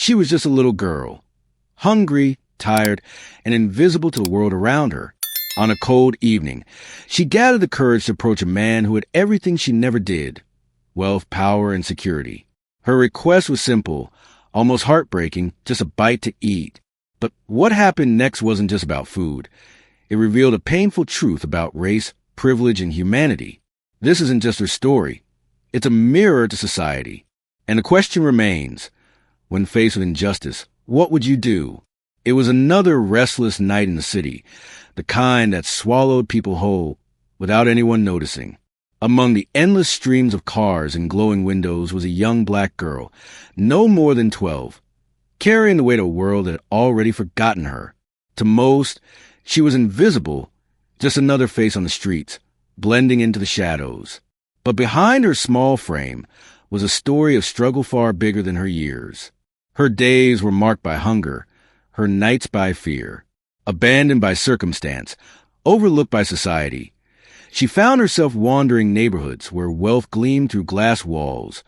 She was just a little girl, hungry, tired, and invisible to the world around her. On a cold evening, she gathered the courage to approach a man who had everything she never did: wealth, power, and security. Her request was simple, almost heartbreaking, just a bite to eat. But what happened next wasn't just about food. It revealed a painful truth about race, privilege, and humanity. This isn't just her story. It's a mirror to society. And the question remains, when faced with injustice, what would you do? It was another restless night in the city, the kind that swallowed people whole without anyone noticing. Among the endless streams of cars and glowing windows was a young black girl, no more than 12, carrying the weight of a world that had already forgotten her. To most, she was invisible, just another face on the streets, blending into the shadows. But behind her small frame was a story of struggle far bigger than her years. Her days were marked by hunger, her nights by fear, abandoned by circumstance, overlooked by society. She found herself wandering neighborhoods where wealth gleamed through glass walls,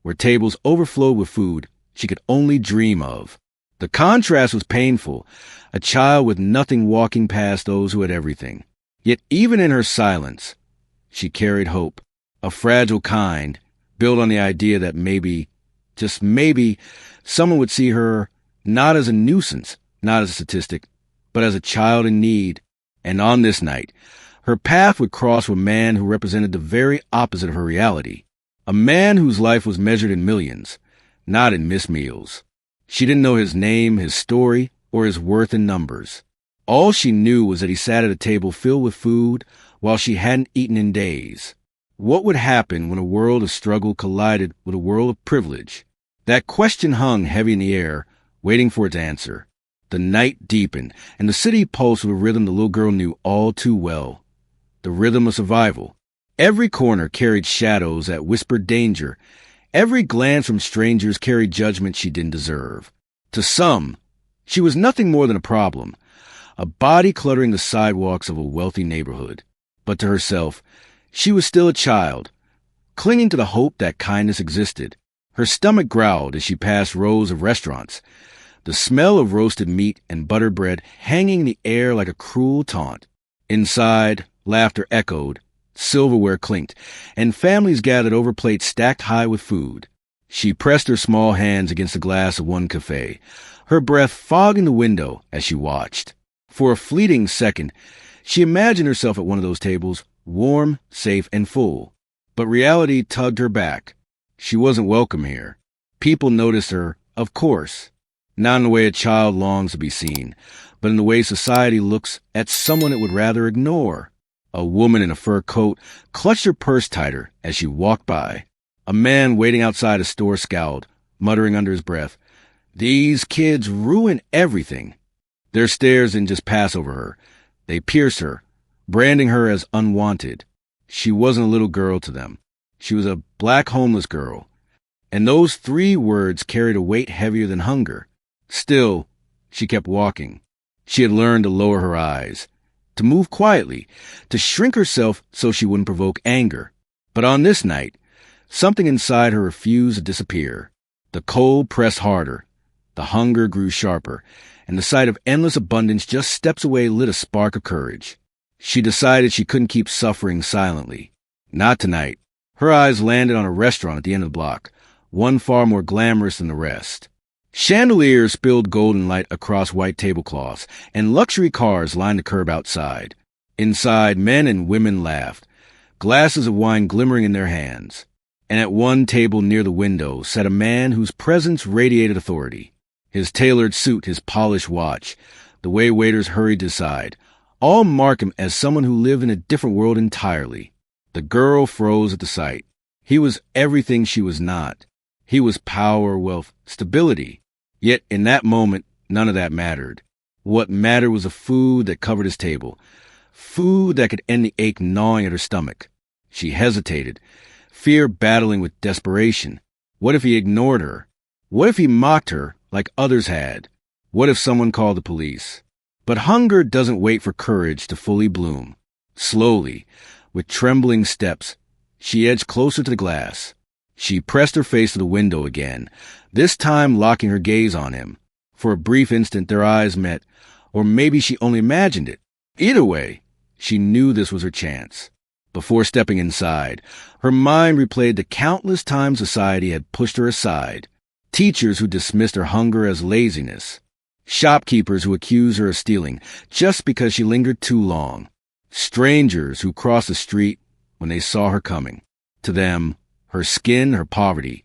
where tables overflowed with food she could only dream of. The contrast was painful, a child with nothing walking past those who had everything. Yet even in her silence, she carried hope, a fragile kind, built on the idea that maybe, just maybe, someone would see her not as a nuisance, not as a statistic, but as a child in need. And on this night, her path would cross with a man who represented the very opposite of her reality. A man whose life was measured in millions, not in missed meals. She didn't know his name, his story, or his worth in numbers. All she knew was that he sat at a table filled with food while she hadn't eaten in days. What would happen when a world of struggle collided with a world of privilege? That question hung heavy in the air, waiting for its answer. The night deepened, and the city pulsed with a rhythm the little girl knew all too well. The rhythm of survival. Every corner carried shadows that whispered danger. Every glance from strangers carried judgment she didn't deserve. To some, she was nothing more than a problem, a body cluttering the sidewalks of a wealthy neighborhood. But to herself, she was still a child, clinging to the hope that kindness existed. Her stomach growled as she passed rows of restaurants, the smell of roasted meat and buttered bread hanging in the air like a cruel taunt. Inside, laughter echoed, silverware clinked, and families gathered over plates stacked high with food. She pressed her small hands against the glass of one cafe, her breath fogging the window as she watched. For a fleeting second, she imagined herself at one of those tables, warm, safe, and full. But reality tugged her back. She wasn't welcome here. People noticed her, of course. Not in the way a child longs to be seen, but in the way society looks at someone it would rather ignore. A woman in a fur coat clutched her purse tighter as she walked by. A man waiting outside a store scowled, muttering under his breath, "These kids ruin everything." Their stares didn't just pass over her. They pierced her, branding her as unwanted. She wasn't a little girl to them. She was a black homeless girl. And those 3 words carried a weight heavier than hunger. Still, she kept walking. She had learned to lower her eyes, to move quietly, to shrink herself so she wouldn't provoke anger. But on this night, something inside her refused to disappear. The cold pressed harder, the hunger grew sharper, and the sight of endless abundance just steps away lit a spark of courage. She decided she couldn't keep suffering silently. Not tonight. Her eyes landed on a restaurant at the end of the block, one far more glamorous than the rest. Chandeliers spilled golden light across white tablecloths, and luxury cars lined the curb outside. Inside, men and women laughed, glasses of wine glimmering in their hands. And at one table near the window sat a man whose presence radiated authority. His tailored suit, his polished watch, the way waiters hurried to his side, all mark him as someone who lived in a different world entirely. The girl froze at the sight. He was everything she was not. He was power, wealth, stability. Yet in that moment, none of that mattered. What mattered was the food that covered his table, food that could end the ache gnawing at her stomach. She hesitated, fear battling with desperation. What if he ignored her? What if he mocked her like others had? What if someone called the police? But hunger doesn't wait for courage to fully bloom. Slowly, with trembling steps, she edged closer to the glass. She pressed her face to the window again, this time locking her gaze on him. For a brief instant their eyes met, or maybe she only imagined it. Either way, she knew this was her chance. Before stepping inside, her mind replayed the countless times society had pushed her aside. Teachers who dismissed her hunger as laziness. Shopkeepers who accused her of stealing just because she lingered too long. Strangers who crossed the street when they saw her coming. To them, her skin, her poverty,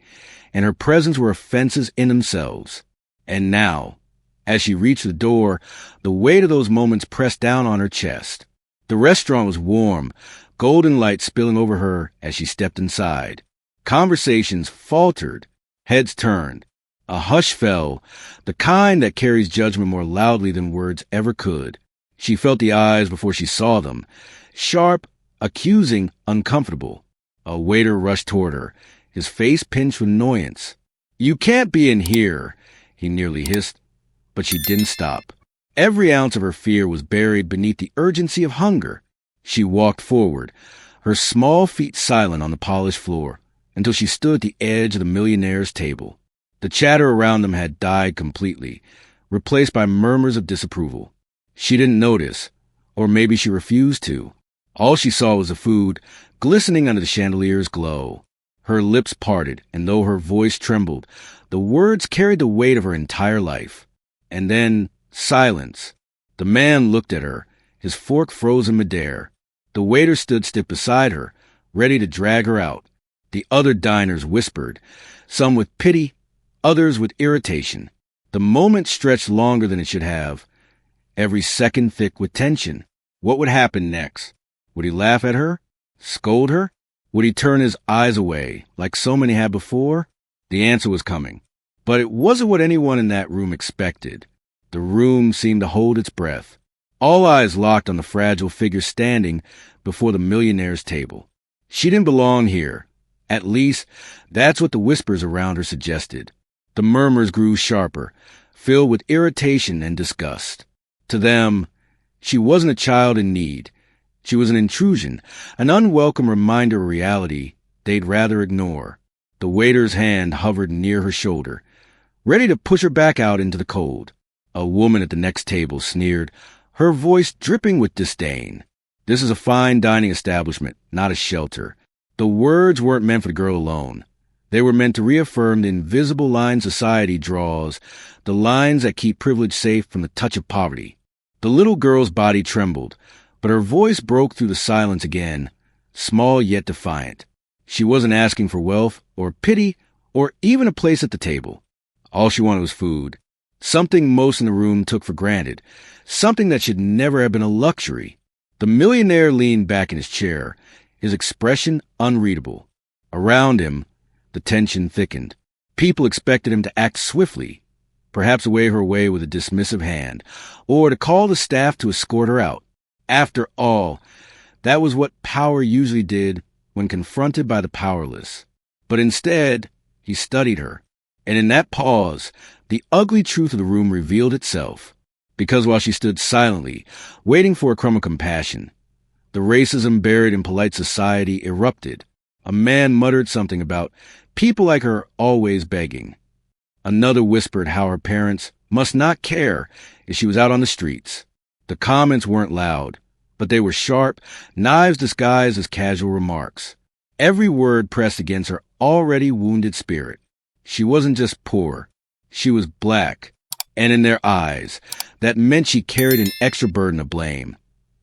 and her presence were offenses in themselves. And now, as she reached the door, the weight of those moments pressed down on her chest. The restaurant was warm, golden light spilling over her as she stepped inside. Conversations faltered, heads turned. A hush fell, the kind that carries judgment more loudly than words ever could. She felt the eyes before she saw them, sharp, accusing, uncomfortable. A waiter rushed toward her, his face pinched with annoyance. "You can't be in here," he nearly hissed, but she didn't stop. Every ounce of her fear was buried beneath the urgency of hunger. She walked forward, her small feet silent on the polished floor, until she stood at the edge of the Millionaire's table. The chatter around them had died completely, replaced by murmurs of disapproval. She didn't notice, or maybe she refused to. All she saw was the food, glistening under the chandelier's glow. Her lips parted, and though her voice trembled, the words carried the weight of her entire life. And then, silence. The man looked at her, his fork frozen midair. The waiter stood stiff beside her, ready to drag her out. The other diners whispered, some with pity, others with irritation. The moment stretched longer than it should have, every second thick with tension. What would happen next? Would he laugh at her? Scold her? Would he turn his eyes away, like so many had before? The answer was coming. But it wasn't what anyone in that room expected. The room seemed to hold its breath. All eyes locked on the fragile figure standing before the Millionaire's table. She didn't belong here. At least, that's what the whispers around her suggested. The murmurs grew sharper, filled with irritation and disgust. To them, she wasn't a child in need. She was an intrusion, an unwelcome reminder of reality they'd rather ignore. The waiter's hand hovered near her shoulder, ready to push her back out into the cold. A woman at the next table sneered, her voice dripping with disdain. "This is a fine dining establishment, not a shelter." The words weren't meant for the girl alone. They were meant to reaffirm the invisible line society draws, the lines that keep privilege safe from the touch of poverty. The little girl's body trembled, but her voice broke through the silence again, small yet defiant. She wasn't asking for wealth or pity or even a place at the table. All she wanted was food, something most in the room took for granted, something that should never have been a luxury. The millionaire leaned back in his chair, his expression unreadable. Around him, the tension thickened. People expected him to act swiftly, perhaps wave her away with a dismissive hand, or to call the staff to escort her out. After all, that was what power usually did when confronted by the powerless. But instead, he studied her. And in that pause, the ugly truth of the room revealed itself. Because while she stood silently, waiting for a crumb of compassion, the racism buried in polite society erupted. A man muttered something about people like her always begging. Another whispered how her parents must not care if she was out on the streets. The comments weren't loud, but they were sharp, knives disguised as casual remarks. Every word pressed against her already wounded spirit. She wasn't just poor. She was black. And in their eyes, that meant she carried an extra burden of blame,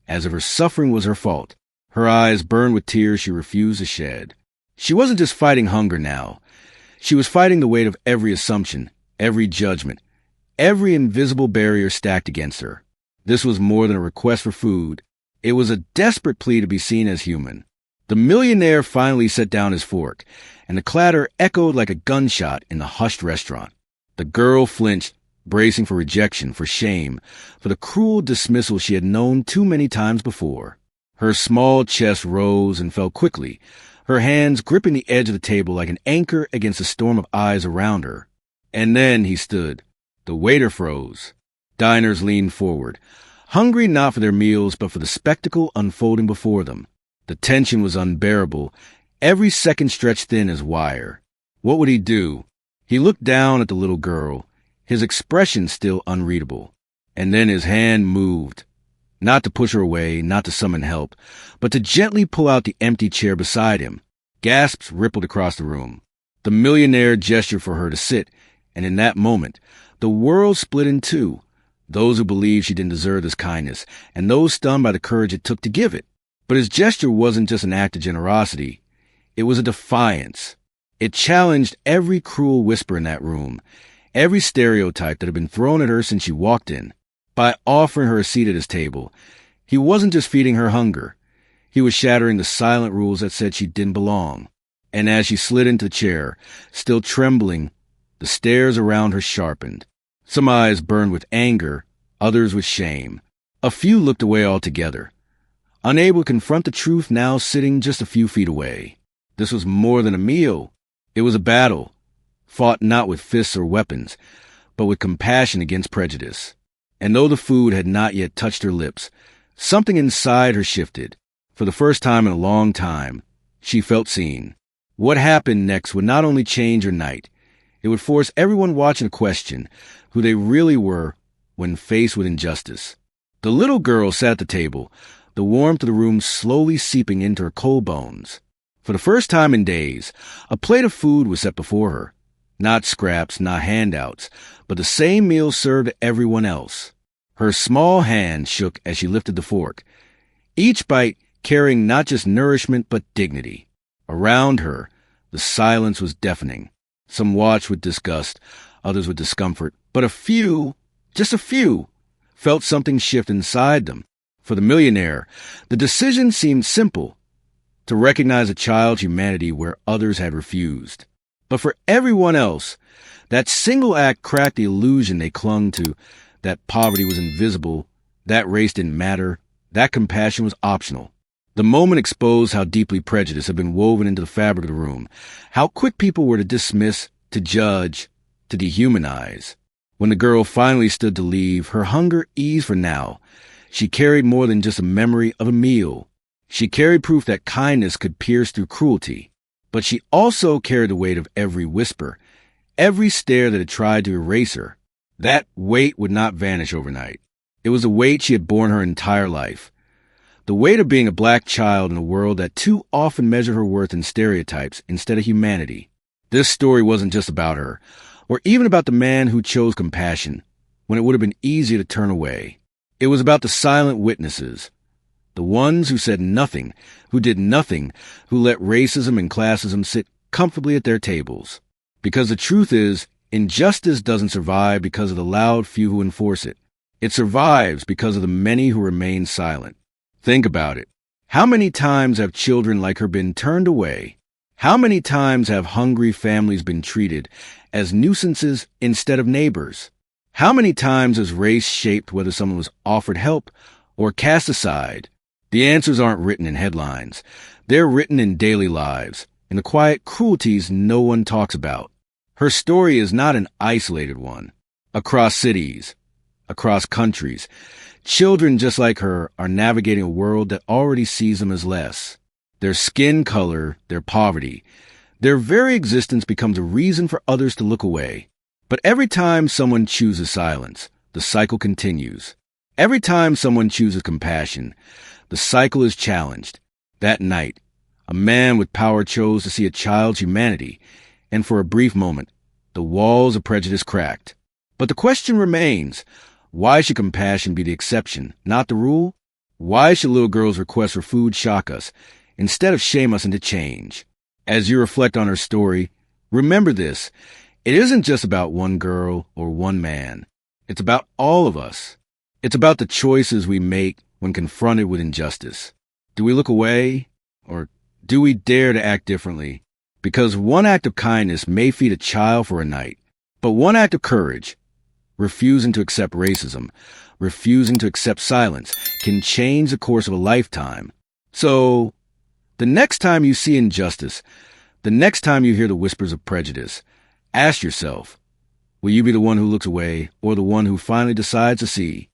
as if her suffering was her fault. Her eyes burned with tears she refused to shed. She wasn't just fighting hunger now. She was fighting the weight of every assumption, every judgment, every invisible barrier stacked against her. This was more than a request for food. It was a desperate plea to be seen as human. The millionaire finally set down his fork, and the clatter echoed like a gunshot in the hushed restaurant. The girl flinched, bracing for rejection, for shame, for the cruel dismissal she had known too many times before. Her small chest rose and fell quickly, her hands gripping the edge of the table like an anchor against the storm of eyes around her. And then he stood. The waiter froze. Diners leaned forward, hungry not for their meals but for the spectacle unfolding before them. The tension was unbearable, every second stretched thin as wire. What would he do? He looked down at the little girl, his expression still unreadable. And then his hand moved. Not to push her away, not to summon help, but to gently pull out the empty chair beside him. Gasps rippled across the room. The millionaire gestured for her to sit, and in that moment, the world split in two. Those who believed she didn't deserve this kindness, and those stunned by the courage it took to give it. But his gesture wasn't just an act of generosity. It was a defiance. It challenged every cruel whisper in that room, every stereotype that had been thrown at her since she walked in. By offering her a seat at his table, he wasn't just feeding her hunger. He was shattering the silent rules that said she didn't belong. And as she slid into the chair, still trembling, the stares around her sharpened. Some eyes burned with anger, others with shame. A few looked away altogether, unable to confront the truth now sitting just a few feet away. This was more than a meal. It was a battle, fought not with fists or weapons, but with compassion against prejudice. And though the food had not yet touched her lips, something inside her shifted. For the first time in a long time, she felt seen. What happened next would not only change her night, it would force everyone watching to question who they really were when faced with injustice. The little girl sat at the table, the warmth of the room slowly seeping into her cold bones. For the first time in days, a plate of food was set before her. Not scraps, not handouts, but the same meal served to everyone else. Her small hand shook as she lifted the fork, each bite carrying not just nourishment but dignity. Around her, the silence was deafening. Some watched with disgust, others with discomfort, but a few, just a few, felt something shift inside them. For the millionaire, the decision seemed simple, to recognize a child's humanity where others had refused. But for everyone else, that single act cracked the illusion they clung to, that poverty was invisible, that race didn't matter, that compassion was optional. The moment exposed how deeply prejudice had been woven into the fabric of the room, how quick people were to dismiss, to judge, to dehumanize. When the girl finally stood to leave, her hunger eased for now. She carried more than just a memory of a meal. She carried proof that kindness could pierce through cruelty. But she also carried the weight of every whisper, every stare that had tried to erase her. That weight would not vanish overnight. It was a weight she had borne her entire life. The weight of being a black child in a world that too often measured her worth in stereotypes instead of humanity. This story wasn't just about her, or even about the man who chose compassion when it would have been easier to turn away. It was about the silent witnesses, the ones who said nothing, who did nothing, who let racism and classism sit comfortably at their tables. Because the truth is, injustice doesn't survive because of the loud few who enforce it. It survives because of the many who remain silent. Think about it. How many times have children like her been turned away? How many times have hungry families been treated as nuisances instead of neighbors? How many times has race shaped whether someone was offered help or cast aside? The answers aren't written in headlines. They're written in daily lives, in the quiet cruelties no one talks about. Her story is not an isolated one. Across cities, across countries, children just like her are navigating a world that already sees them as less. Their skin color, their poverty, their very existence becomes a reason for others to look away. But every time someone chooses silence, the cycle continues. Every time someone chooses compassion, the cycle is challenged. That night, a man with power chose to see a child's humanity, and for a brief moment, the walls of prejudice cracked. But the question remains, why should compassion be the exception, not the rule? Why should little girls' requests for food shock us, instead of shame us into change? As you reflect on her story, remember this. It isn't just about one girl or one man. It's about all of us. It's about the choices we make when confronted with injustice. Do we look away, or do we dare to act differently? Because one act of kindness may feed a child for a night, but one act of courage, refusing to accept racism, refusing to accept silence, can change the course of a lifetime. So, the next time you see injustice, the next time you hear the whispers of prejudice, ask yourself, will you be the one who looks away or the one who finally decides to see?